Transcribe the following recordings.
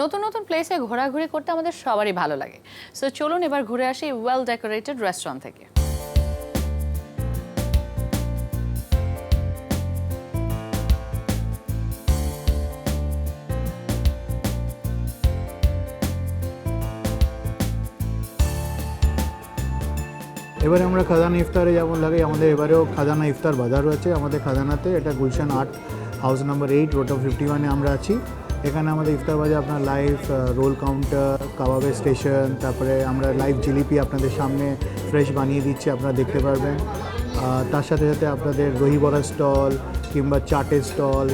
নতুন নতুন প্লেসে ঘোরাঘুরি করতে আমাদের সবারই ভালো লাগে। সো চলুন এবার ঘুরে আসি ওয়েল ডেকোরেটেড রেস্টুরেন্ট থেকে। এবারে আমরা খাজানা ইফতারে যেমন লাগে আমাদের এবারেও খাজানা ইফতার বাজার রয়েছে আমাদের খাজানাতে। এটা গুলশান 8 হাউস নাম্বার 8 রোড 51-এ আমরা আছি। এখানে আমাদের ইফতার বাজার আপনার লাইভ রোল কাউন্টার, কাবাবের স্টেশন, তারপরে আমরা লাইভ জিলিপি আপনাদের সামনে ফ্রেশ বানিয়ে দিচ্ছি, আপনারা দেখতে পারবেন। তার সাথে সাথে আপনাদের দহি বড়া স্টল কিংবা চাটের স্টল।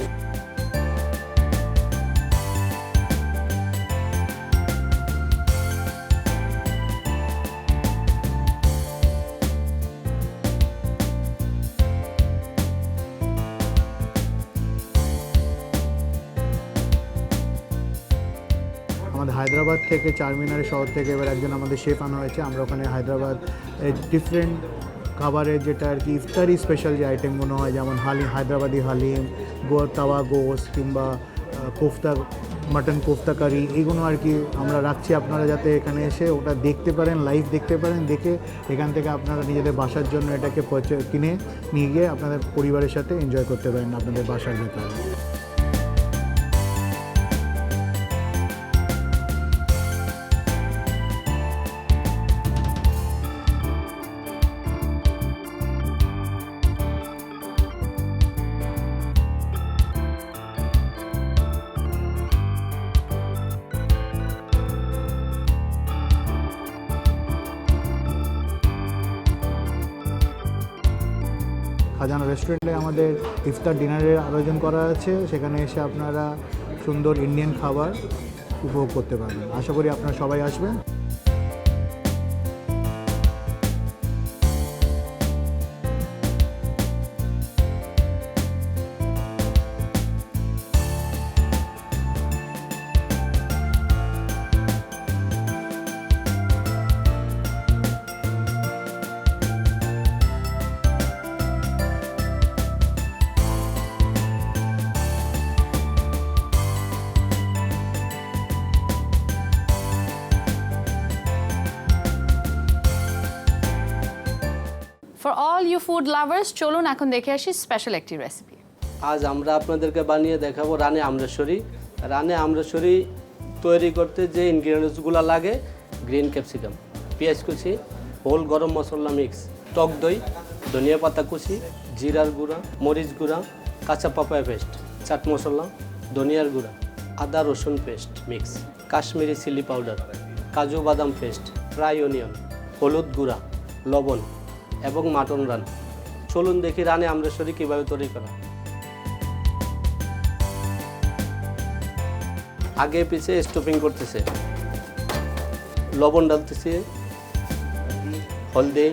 আমাদের হায়দ্রাবাদ থেকে চারমিনারের শহর থেকে এবার একজন আমাদের শেফ আনা হয়েছে। আমরা ওখানে হায়দ্রাবাদ ডিফারেন্ট খাবারের যেটা আর কি ইফতারি স্পেশাল যে আইটেমগুলো হয়, যেমন হায়দ্রাবাদি হালিম, তাওয়া গোস কিংবা কোফতা, মাটন কোফতা কারি, এইগুলো আর কি আমরা রাখছি। আপনারা যাতে এখানে এসে ওটা দেখতে পারেন, লাইভ দেখতে পারেন, দেখে এখান থেকে আপনারা নিজেদের বাসার জন্য এটাকে কিনে নিয়ে গিয়ে আপনাদের পরিবারের সাথে এনজয় করতে পারেন আপনাদের বাসার ভেতরে। খাজানা রেস্টুরেন্টে আমাদের ইফতার ডিনারের আয়োজন করা আছে। সেখানে এসে আপনারা সুন্দর ইন্ডিয়ান খাবার উপভোগ করতে পারবেন। আশা করি আপনারা সবাই আসবেন। For all you food lovers, চলুন এখন দেখে আসি স্পেশাল একটি রেসিপি। আজ আমরা আপনাদেরকে বানিয়ে দেখাবো রানে আমরেশ্বরী। রানে আমরেশ্বরী তৈরি করতে যে ইনগ্রিডিয়েন্টসগুলো লাগে: গ্রিন ক্যাপসিকাম, পেঁয়াজ কুচি, হোল গরম মশলা মিক্স, টক দই, ধনিয়া পাতা কুচি, জিরার গুঁড়া, মরিচ গুঁড়া, কাঁচা পাপায়া পেস্ট, চাট মশলা, ধনিয়ার গুঁড়া, আদা রসুন paste mix, Kashmiri chilli powder, কাজু বাদাম পেস্ট, ফ্রাই অনিয়ন, হলুদ গুঁড়া, লবণ এবং মাটন রান। চলুন দেখি রানে আমরেশ্বরী কীভাবে তৈরি করা। আগে পিছে স্টপিং করতেছে, লবণ ডালতেছে, হলদি,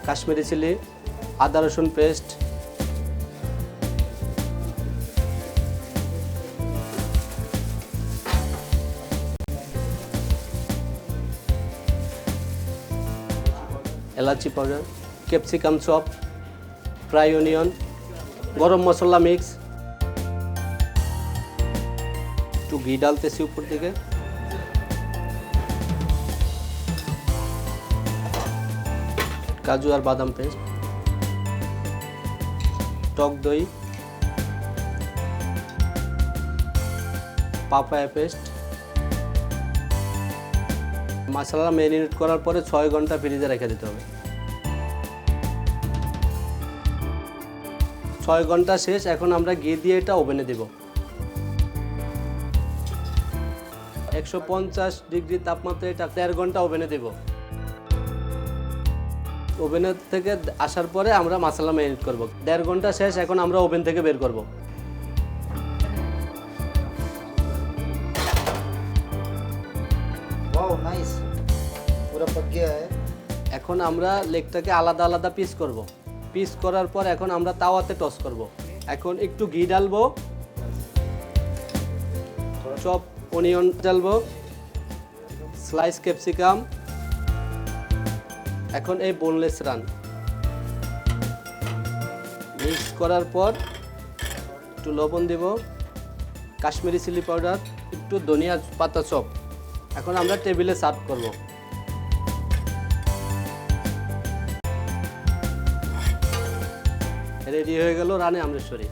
কাশ্মীরি চিলি, আদা রসুন পেস্ট, এলাচি powder, capsicum chop, fry onion, গরম মশলা মিক্স, একটু ঘি ডালতেছি উপর থেকে, কাজু আর বাদাম পেস্ট, টক দই, পাপায়া পেস্ট। মশলা ম্যারিনেট করার পরে 6 ঘন্টা ফ্রিজে রেখে দিতে হবে। 6 ঘন্টা শেষ। এখন আমরা ঘি দিয়ে এটা ওভেনে দেব। 150 ডিগ্রি তাপমাত্রায় এটা 1.5 ঘন্টা ওভেনে দেব। ওভেনের থেকে আসার পরে আমরা মশলা ম্যারিনেট করব। 1.5 ঘন্টা শেষ। এখন আমরা ওভেন থেকে বের করব। नाइस पूरा पक गया है। এখন আমরা লেগটাকে আলাদা আলাদা পিস করব। পিস করার পর এখন আমরা তাওয়াতে টস করব। এখন একটু ঘি ঢালবো, চপ অনিয়ন ঢালবো, স্লাইস ক্যাপসিকাম। এখন এই বোনলেস রান মিক্স করার পর একটু লবণ দেব, কাশ্মীরি চিলি পাউডার, একটু ধনিয়া পাতা চপ। এখন আমরা টেবিলে সার্ভ করব। রেডি হয়ে গেল রানে আমরেশ্বরী।